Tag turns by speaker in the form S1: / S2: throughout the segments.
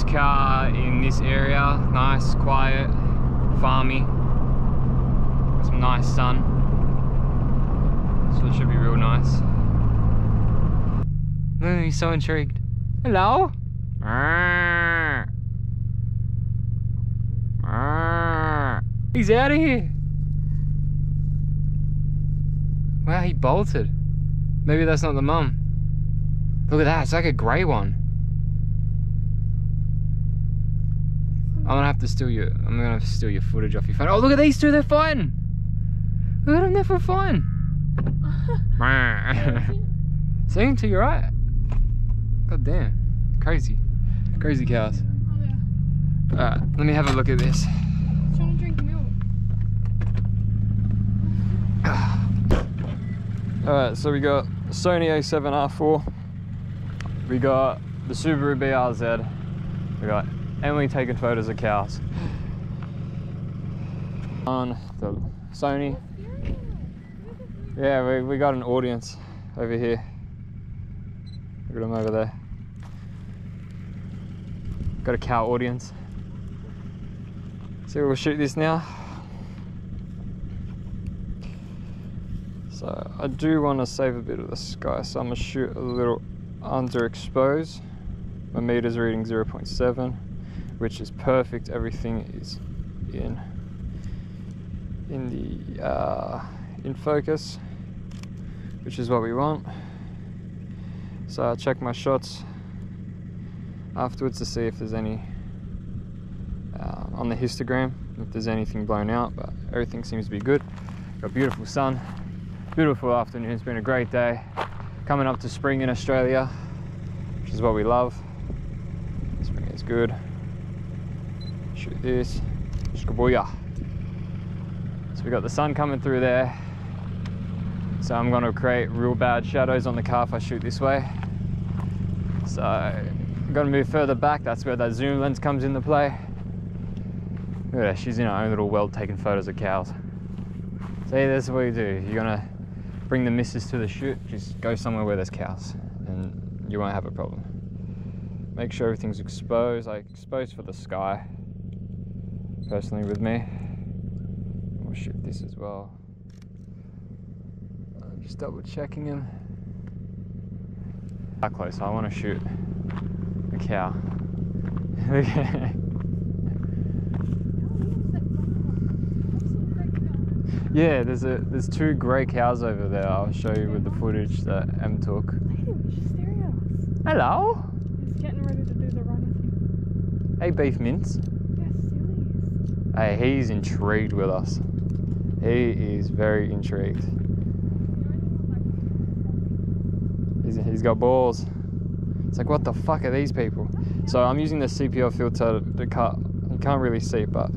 S1: first car in this area. Nice, quiet, farmy. Got some nice sun. So it should be real nice. Oh, he's so intrigued. Hello? He's out of here. Wow, he bolted. Maybe that's not the mum. Look at that, it's like a grey one. I'm gonna have to steal your footage off your phone. Oh, look at these two, they're fighting. Look at them, they're fighting. See, to your right. God damn, crazy cows.
S2: Oh yeah.
S1: Alright, let me have a look at this.
S2: I'm trying to drink milk.
S1: Alright, so we got Sony A7R4. We got the Subaru BRZ. We got Emily taking photos of cows. On the Sony. Yeah, we got an audience over here. Look at them over there. Got a cow audience. So we'll shoot this now. So I do want to save a bit of the sky, so I'm gonna shoot a little underexpose. My meter's reading 0.7, which is perfect. Everything is in focus, which is what we want. So I check my shots afterwards to see if there's any on the histogram, if there's anything blown out, but everything seems to be good. Got beautiful sun, beautiful afternoon. It's been a great day. Coming up to spring in Australia, which is what we love. Spring is good. Shoot this. Shkabuya. So we got the sun coming through there. So I'm gonna create real bad shadows on the car if I shoot this way. So I'm gonna move further back. That's where that zoom lens comes into play. Look at her, she's in her own little world taking photos of cows. So yeah, that's what you do. You're gonna bring the missus to the shoot, just go somewhere where there's cows and you won't have a problem. Make sure everything's exposed, like exposed for the sky, personally with me. We'll shoot this as well. I'm just double checking him. How close? I want to shoot a cow. Yeah, there's two grey cows over there. I'll show you with the footage that Em took. Hello.
S2: He's getting ready to do the run with you.
S1: Hey, beef mince.
S2: Yes,
S1: Hey, he's intrigued with us. He is very intrigued. He's got balls. It's like, what the fuck are these people? So I'm using the CPO filter to cut. You can't really see, but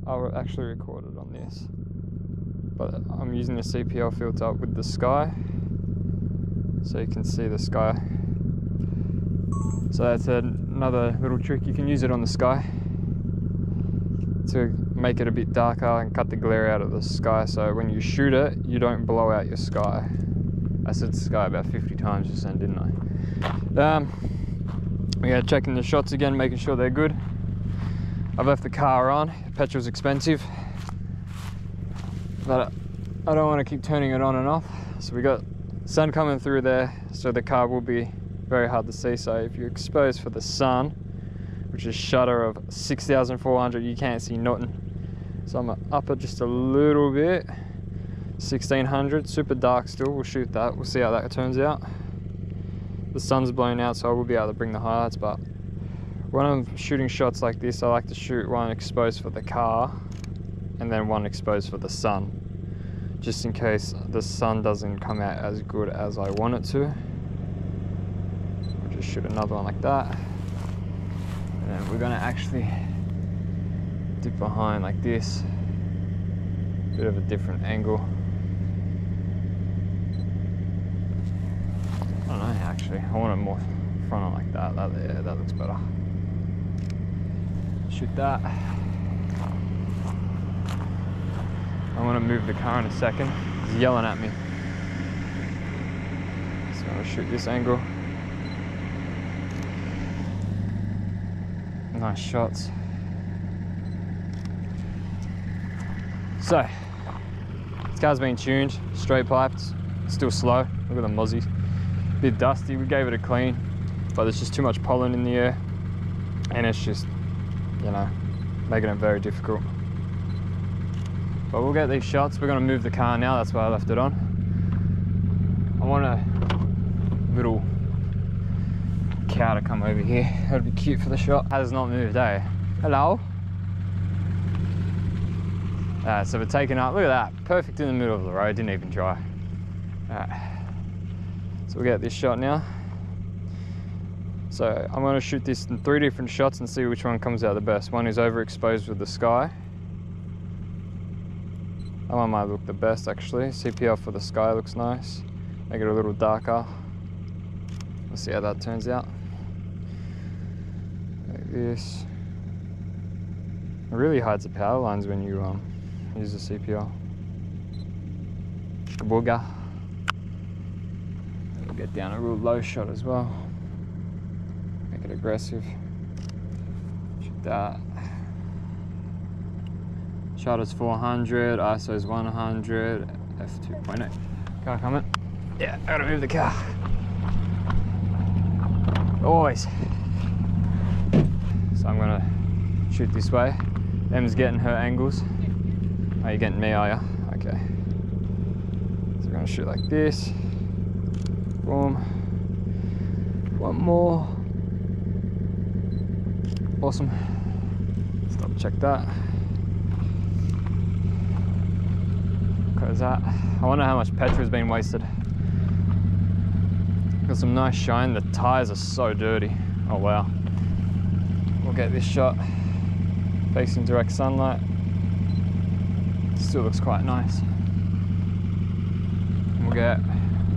S1: I'll actually record it on this. But I'm using the CPL filter with the sky, so you can see the sky. So that's another little trick. You can use it on the sky to make it a bit darker and cut the glare out of the sky, so when you shoot it, you don't blow out your sky. I said sky about 50 times just then, didn't I? Yeah, checking the shots again, making sure they're good. I've left the car on. Petrol's expensive, but I don't want to keep turning it on and off. So we got sun coming through there, so the car will be very hard to see. So if you're exposed for the sun, which is shutter of 6,400, you can't see nothing. So I'm gonna up it just a little bit, 1,600, super dark still. We'll shoot that, we'll see how that turns out. The sun's blown out, so I will be able to bring the highlights, but when I'm shooting shots like this, I like to shoot one exposed for the car and then one exposed for the sun, just in case the sun doesn't come out as good as I want it to. We'll just shoot another one like that, and then we're gonna actually dip behind like this, bit of a different angle. I don't know, actually, I want it more front on like that. Yeah, that looks better. Shoot that. I want to move the car in a second. He's yelling at me. So I'm going to shoot this angle. Nice shots. So, this car's been tuned, straight piped, still slow. Look at the mozzies. Bit dusty, we gave it a clean, but there's just too much pollen in the air, and it's just, you know, making it very difficult. But we'll get these shots. We're gonna move the car now, that's why I left it on. I want a little cow to come over here. That'd be cute for the shot. Has not moved, eh? Hello? So we're taking up, look at that, perfect in the middle of the road, didn't even dry. So we'll get this shot now. So I'm going to shoot this in 3 different shots and see which one comes out the best. One is overexposed with the sky. That one might look the best actually. CPL for the sky looks nice. Make it a little darker. We'll see how that turns out. Like this. It really hides the power lines when you use the CPL. Kabooga. We'll get down a real low shot as well. Make it aggressive. Shoot that. Shutter's 400, ISO's 100, f2.8. Car coming. Yeah, I gotta move the car. Always. So I'm gonna shoot this way. Em's getting her angles. Oh, you're getting me, are you? Okay. So we're gonna shoot like this. Boom. One more. Awesome. Stop, check that. Close that. I wonder how much petrol's been wasted. Got some nice shine. The tires are so dirty. Oh wow. We'll get this shot facing direct sunlight. Still looks quite nice. And we'll get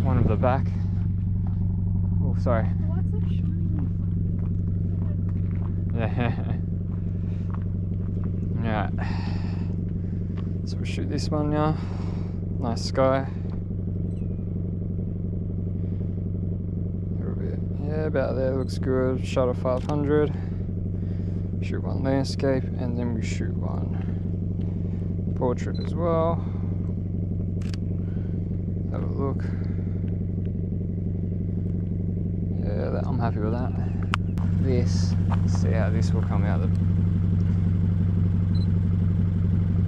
S1: one of the back. Oh, sorry. Yeah. Yeah. So we'll shoot this one now. Nice sky. A little bit. Yeah, about there looks good. Shutter 500. Shoot one landscape, and then we shoot one portrait as well. Have a look. Yeah, I'm happy with that. This, see how this will come out.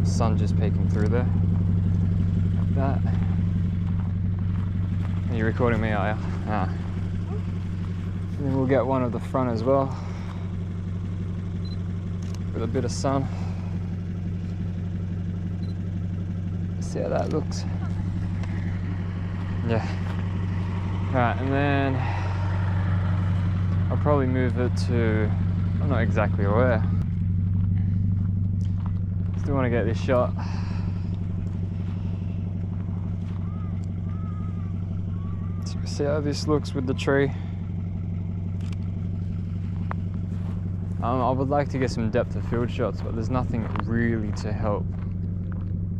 S1: The sun just peeking through there. Like that. Are you recording me, are you? Ah. And then we'll get one of the front as well. With a bit of sun. See how that looks. Yeah. Alright, and then I'll probably move it to, I'm not exactly where. Still want to get this shot. So see how this looks with the tree. I would like to get some depth of field shots, but there's nothing really to help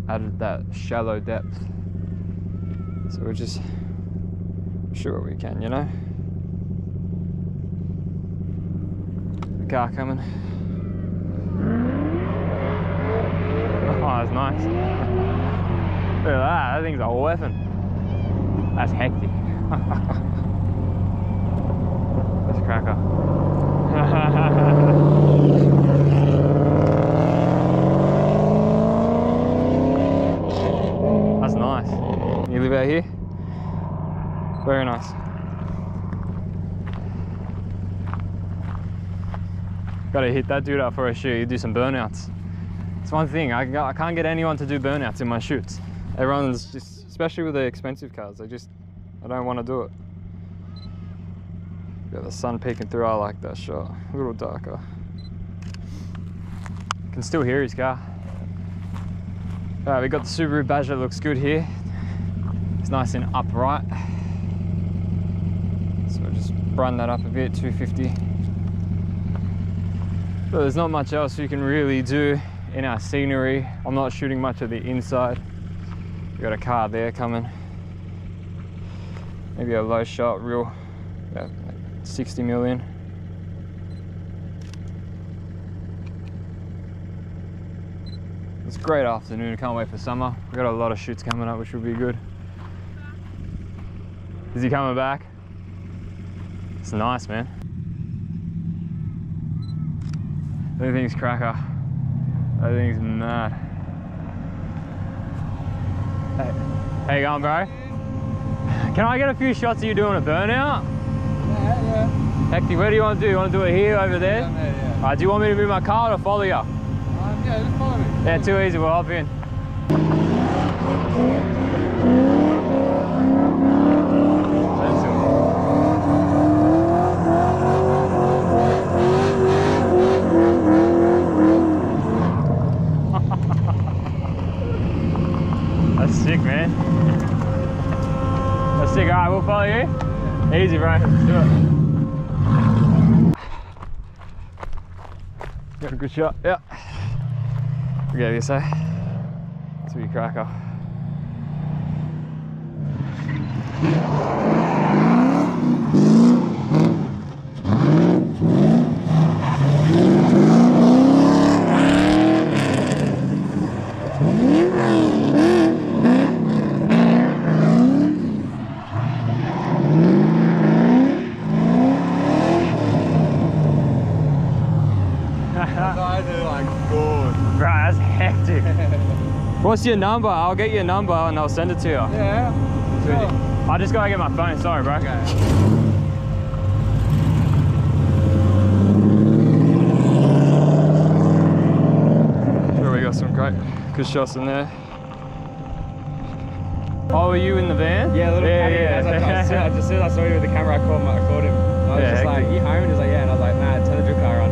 S1: add that shallow depth. So we'll just shoot what we can, you know? The car coming. Oh, that's nice. Look at that, that thing's a weapon. That's hectic. That's a cracker. That's nice. You live out here? Very nice. Gotta hit that dude up for a shoot. You do some burnouts. It's one thing, I can't get anyone to do burnouts in my shoots. Everyone's just, especially with the expensive cars, I don't want to do it. Got the sun peeking through, I like that shot. A little darker. Can still hear his car. Alright, we got the Subaru Badge that looks good here. It's nice and upright. So we'll just run that up a bit, 250. So there's not much else you can really do in our scenery. I'm not shooting much of the inside. We got a car there coming. Maybe a low shot, real, about 60 million. It's a great afternoon. I can't wait for summer. We've got a lot of shoots coming up, which will be good. Is he coming back? It's nice, man. Everything's cracker. Everything's mad. Hey, how you going, bro? Can I get a few shots of you doing a burnout?
S3: Yeah.
S1: Hectic, where do you want to do? You want to do it here, over there?
S3: Down there, yeah.
S1: Alright, do you want me to move my car or follow you?
S3: Yeah, just follow me.
S1: Yeah, too easy, we'll hop in. That's sick, man. That's sick. Alright, we'll follow you. Yeah. Easy, bro. Let's do it. Got a good shot. Yeah. Forget you say. That's what you cracker. Right, that's hectic. What's your number? I'll get your number and I'll send it to you.
S3: Yeah. Sure.
S1: I just gotta get my phone. Sorry, bro.
S3: Okay.
S1: Sure, we got some great good shots in there. Oh, were you in the van?
S3: Yeah, a little
S1: yeah.
S3: As soon as I saw you with the camera, I called him. I was just like, you home? And he was like, yeah. And I was like, nah, turn the drip car on.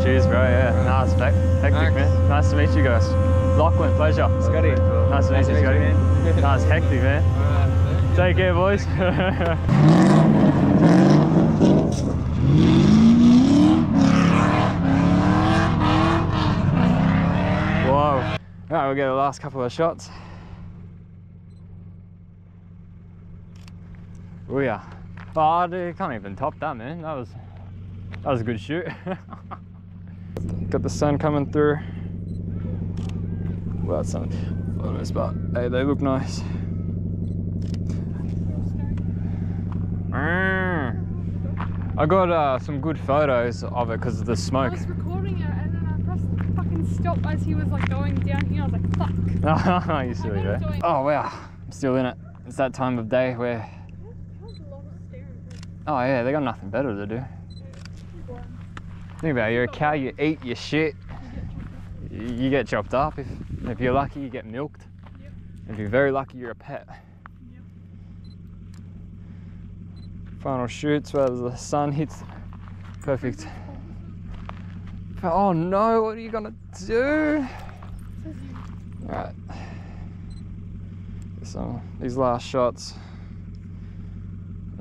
S1: Cheers, bro. Yeah.
S3: Right.
S1: Nah, it's hectic, man. Nice to meet you guys. Lachlan, pleasure.
S3: Scotty.
S1: Nice to meet you, Scotty.
S3: Man.
S1: Nah, it's hectic, man.
S3: Alright.
S1: Take care, boys. Whoa. Alright, we'll get the last couple of shots. Oh yeah. Oh, dude, you can't even top that, man. That was a good shoot. Got the sun coming through. Well, that's some photos, but hey, they look nice. I got some good photos of it because of the smoke.
S2: I was recording it and then I pressed the fucking stop as he was like going down here. I was like, fuck.
S1: You silly, bro. Oh wow, I'm still in it. It's that time of day where. Oh yeah, they got nothing better to do. Think about it, you're a cow, you eat, you shit, you get chopped up. If you're lucky, you get milked.
S2: Yep.
S1: If you're very lucky, you're a pet.
S2: Yep.
S1: Final shoots where the sun hits. Perfect. Oh no, what are you gonna do? Alright. So these last shots.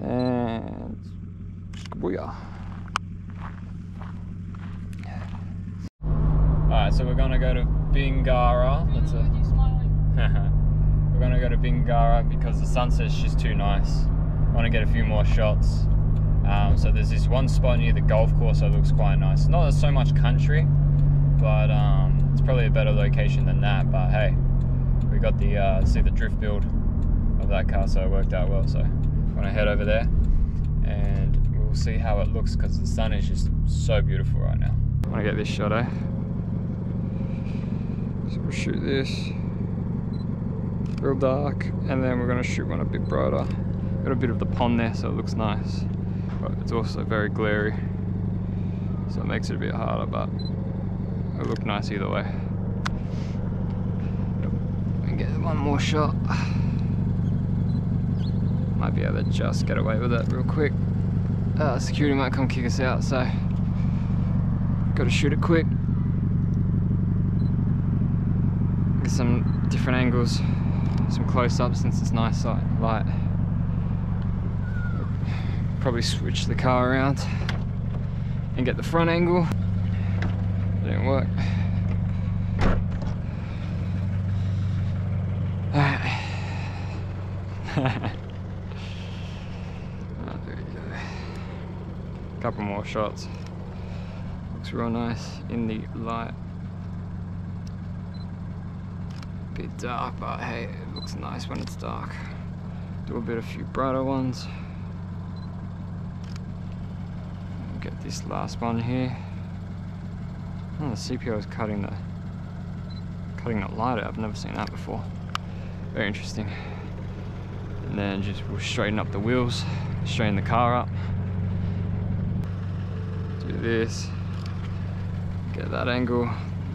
S1: And booyah. Alright, so we're gonna go to Bingara. We're gonna go to Bingara because the sun says she's too nice. I want to get a few more shots. So there's this one spot near the golf course that looks quite nice. Not so much country, but it's probably a better location than that. But hey, we got the see the drift build of that car, so it worked out well. So I'm gonna head over there and we'll see how it looks because the sun is just so beautiful right now. I want to get this shot, eh? So we'll shoot this real dark and then we're going to shoot one a bit brighter. Got a bit of the pond there so it looks nice, but it's also very glary so it makes it a bit harder, but it'll look nice either way. And get one more shot. Might be able to just get away with it real quick. Security might come kick us out, so got to shoot it quick. Get some different angles, some close-ups since it's nice light. Probably switch the car around and get the front angle. Didn't work. Alright. There we go. Couple more shots. Looks real nice in the light. Bit dark, but hey, it looks nice when it's dark. Do a few brighter ones. Get this last one here. Oh, the CPO is cutting the light out. I've never seen that before. Very interesting. And then just we'll straighten up the wheels, straighten the car up. Do this. Get that angle,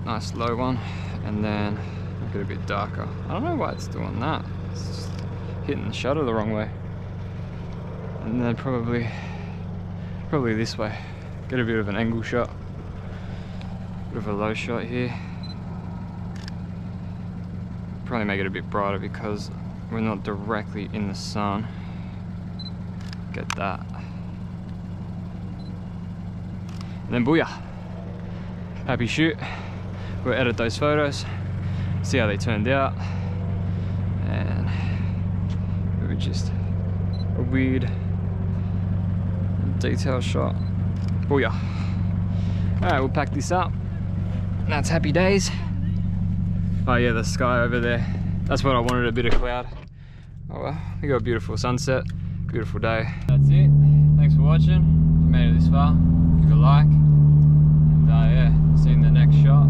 S1: nice low one, and then make it a bit darker. I don't know why it's doing that. It's just hitting the shutter the wrong way. And then probably this way. Get a bit of an angle shot. Bit of a low shot here. Probably make it a bit brighter because we're not directly in the sun. Get that. And then booyah. Happy shoot. We'll edit those photos, see how they turned out. And it was just a weird detail shot. Booyah. Alright, we'll pack this up. That's happy days. Oh yeah, the sky over there. That's what I wanted, a bit of cloud. Oh well, we got a beautiful sunset, beautiful day. That's it. Thanks for watching. If you made it this far, give it a like. And yeah, see you in the next shot.